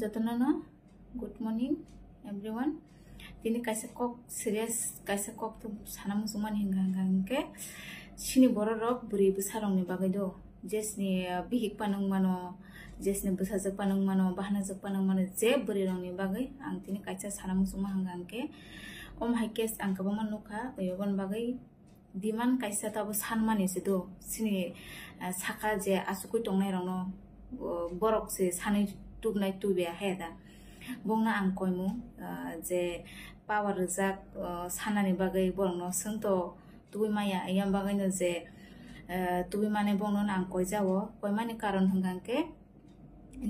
जतननो good morning everyone दिनै कायसा कक serious कायसा कक तो साना मुसुमान हिंगा सिनि बर रक बुरि बसारंनि बागै दो जेसनि बिहिक पानंग मानो जेसनि बसाजक पानंग मानो बाहानाजक पानंग मानो जे बुरि रंनि बागै आं दिनै कायसा साना मुसुमा हिंगा ओम हाइकेस आं गोबां नुखा ओयबन बागै दिमान कायसा ताबो सानमानिसो दो सिनि साका जे आसुकुइ टंनाय रंनो borok se sani tubnai tubia heda bongna ang koimu je power rijak sanani bagai borokno sengto tubui maya ayam bagai no je tubui mane bongno ang koijawo koimani karon hingangke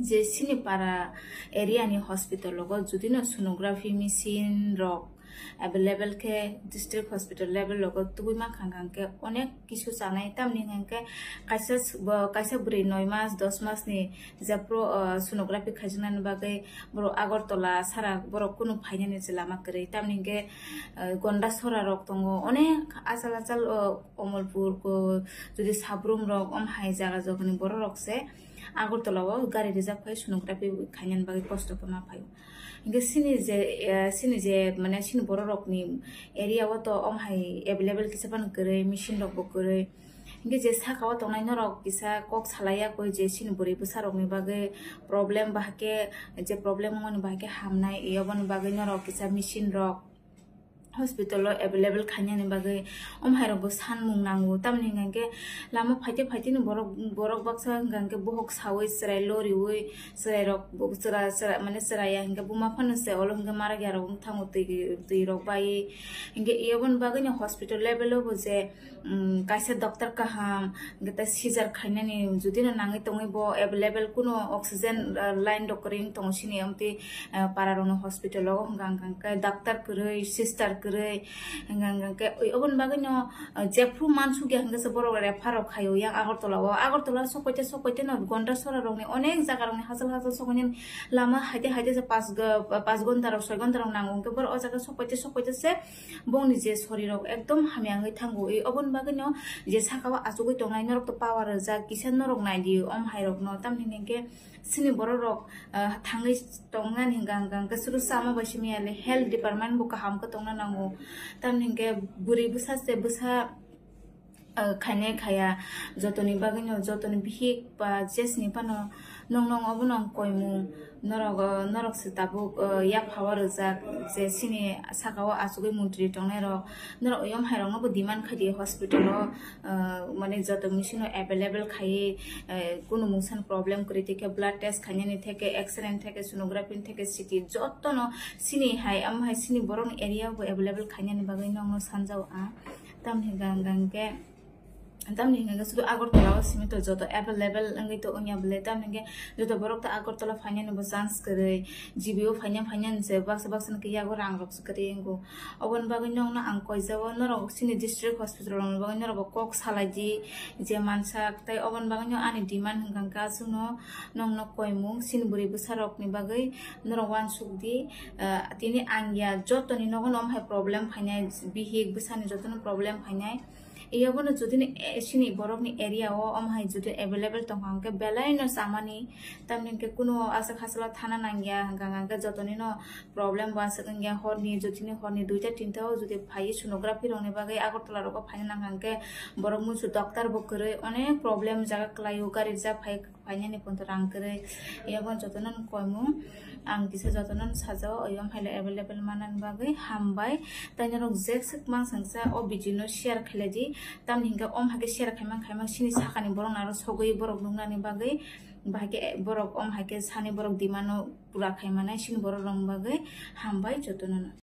je sini para area ni hospital logo judi no sonography machine rok available ke district hospital level logo tubui ma khangang ke onek kisu chanai tamni hangke kaisa buri 9 mas 10 mas ni japro sonography khajnan bagai boro agartala sara boro kuno phainani lama kare tamni ke gonda sora rok tongo onek asal omolpur ko jodi sabrum rok om hai jaga jogni boro rok se agartala o gari reserve khai sonography khainan bagai kosto kama phayo इंगे सिनी जे माने सिनी बर रकनि area व तो ओम high available किसापन करे machine रक बकरे इंगे जे साकाव तंनाय नरक किसा कक सालाया कोइ जे सिनी बुरि बसा रकनि बागे प्रॉब्लम बाके जे प्रॉब्लम मन बाके हामनाय इयबन बागे नरक किसा मेशिन रक hospital available khanya ni bagai om hairo bo san mung nangu tamni ngange lama phaite ni borok baksa ngange bohok sawai serai lori oi serai rok sera mane serai ya nge buma phan se olong nge mara gyaro thangu tei rok bai nge iobon bagai ni hospital level bo je kaisa doctor kaham ngeta seizure khanya ni judi na nangai tongai bo available kuno oxygen line dokring tong sini amti pararono hospital lo ngang doctor kurei sister करे के ओबन बागै न जेफ्रु मानसु गे हंगे से बरो रे pharaoh खायो या आगरतला सकोइते न गन्दा सरा रंनि अनेक जागा रंनि हासल सकोनि लामा हाइते से 5 घन्टा र 6 घन्टा रं नांगो के बर ओ जागा सकोइते से बंनि जे शरीर एकदम हामियांगै थांगो ए ओबन बागै न जे साकावा आजुगै टंनाय नरक तो पावर जा किसान नरक नाइदि ओम हाइरक न तामनि के सिनि बर रक थांगै टंगान हिंगा के सुरु सामा बसिमियाले हेल्थ डिपार्टमेंट बु काहाम को टंना नांगो तामनि के बुरि बुसा से बुसा खाने खाया जतनि बागै न जतनि बिहिक बा जेसनि पानो नंग अबन कोइमु नरक से ताबु या पावर जा जे सिनि साकाव आसुगै मन्त्रि टंनाय र नर ओयम हाइरंग बु डिमान्ड खादि हॉस्पिटल माने जत मेशिन अवेलेबल खाइ कुनु मुसन प्रॉब्लम करिते के ब्लड टेस्ट खानिनि थेके एक्सरे थेके सोनोग्राफी थेके सिटी जतन सिनि हाइ आम हाइ सिनि बरन एरिया बु अवेलेबल खानिनि बागै नंग सानजाव आ तामनि गांगे tamni nga sudu agartala simito joto available ngai to onya bele tamni ge joto borok ta agartala finance bo chance kare gbo finance baksa ke yago rang rok kare ngo obon bagai nong na ang koi jawo norok sini district hospital rong bagai norok kok salaji je mansa tai obon bagai no ani demand hanggang ka suno nong no koimu sin buri busarok ni bagai norok wan sukdi tini angya joto ni nogon om hai problem phainai bihik busani joto no problem phainai इयाबनो जुदि सिनि बरकनि area ओ अमहाय जुदि available तंहां के बेलाइन सामानि तामनि के कुनो आसा खासला थाना नांगिया गांगा जतनि न problem बास गंगिया हरनि जुदिनि हरनि 2टा 3टा जुदि फाइ सोनोग्राफी रंनि बागै आगरतला रक फाइन नांगां के बरक मुसु डॉक्टर बकरे अनेक प्रॉब्लम जागा क्लायो गारि जा फाइनानि पन्त रां करे इयाबन जतनन कोइमु आं किसे जतनन साजाव अयम हाइले अवेलेबल मानन बागै हामबाय ताइनरक जेक्सक मा संसा ओ बिदिनो शेयार खैलादि तामनि हिंगा ओम हाके शेयार खायमा सिनि साखानि बरक नारो सगै बरक नुंगानि बागै बाके बरक ओम हाके सानि बरक दिमानो पुरा खायमानाय सिनि बरक रं बागै हामबाय जतनन